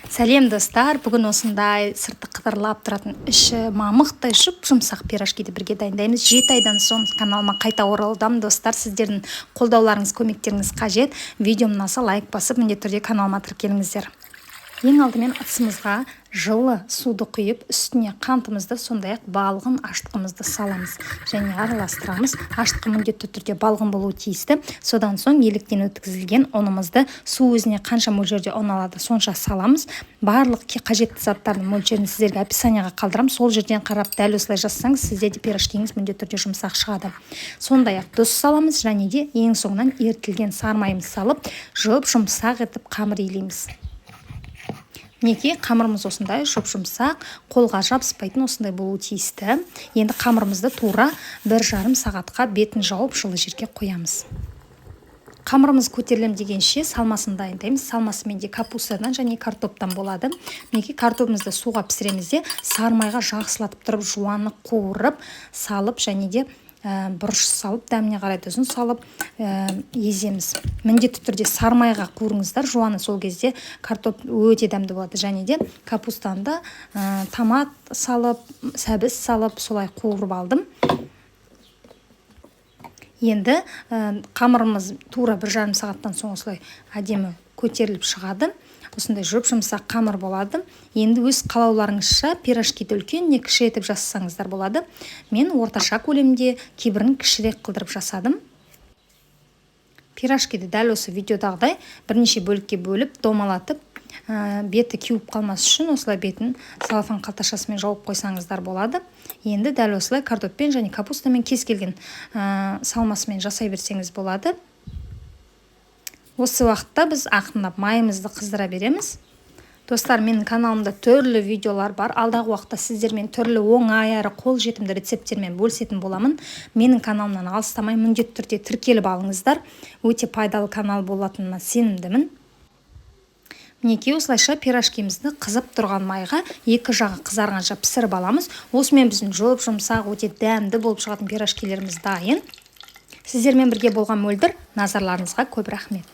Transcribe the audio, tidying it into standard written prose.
Сәлем достар, бүгін осындай сырты қыдырлап тұратын іші мамықтай жұмсақ пирожкиді бірге дайындаймыз. 7 айдан соң каналыма қайта оралдым достар. Сіздердің қолдауларыңыз, көмектеріңіз қажет. Видеом ұнаса лайк басып, міндетті түрде каналыма тіркеліңіздер. Ең алдымен ыдысымызға жылы суды құйып, үстіне қантымызды, сондай-ақ балғын аштығымызды саламыз және араластырамыз. Аштығы міндетті түрде балғын болуы тиісті. Содан соң електен өткізілген ұнымызды су өзіне қанша мөлшерде ұн алады сонша саламыз. Барлық қажетті заттардың мөлшерін сіздерге описанияға қалдырамын. Сол жерден қарап дәл осылай жазсаңыз, сізде де пирожкиіңіз міндетті түрде жұмсақ шығады. Сондай-ақ тұз саламыз және де ең соңынан ерітілген сары майымызды салып, жұмсақ етіп қамыр илейміз. Мінекей қамырымыз осындай жұмсақ, қолға жабыспайтын осындай болуы тиісті. Енді қамырымызды тура 1,5 сағатқа бетін жауып жылы жерге қоямыз. Қамырымыз көтерілем дегенше салмасын дайындаймыз. Салмасы менде капустадан және картоптан болады. Мінекей картопымызды суға пісіреміз де сары майға жақсылатып тұрып, жуаны қуырып салып және де бұрыш салып, дәміне қарай ұзын салып еземіз. Міндетті түрде сары майға қуырыңыздар, жуаны сол кезде картоп өте дәмді болады. Және де капустаны томат салып, сәбіз салып, солай қуырып алдым. Енді қамырымыз тура 1,5 сағаттан соң осылай әдемі көтеріліп шығады. Осындай жұмсақ қамыр болады. Енді өз қалауларыңызша пирожкиді үлкен не кіші етіп жасасаңыздар болады. Мен орташа көлемде, кейбірін кішірек қылдырып жасадым. Пирожкиді дәл осы видеодағыдай бірнеше бөлікке бөліп, домалатып, беті кеуіп қалмас үшін осылай бетін салафан қалташасымен жауып қойсаңыздар болады. Енді дәл осылай картоппен және капустамен кез келген салмасымен жасай берсеңіз болады. Осы уақытта біз ақырындап майымызды қыздыра береміз. Достар, менің каналымда түрлі видеолар бар. Алдағы уақытта сіздермен түрлі оңай әрі қолжетімді рецепттермен бөлісетін боламын. Менің каналымнан алыстамай міндетті түрде тіркеліп алыңыздар. Өте пайдалы канал болатынына сенімдімін. Мінекей осылайша пирожкимізді қызып тұрған майға екі жағы қызарғанша пісіріп аламыз. Осымен біздің жұмсақ, өте дәмді болып шығатын пирожкилеріміз дайын. Сіздермен бірге болған мөлдір, назарларыңызға көп рахмет.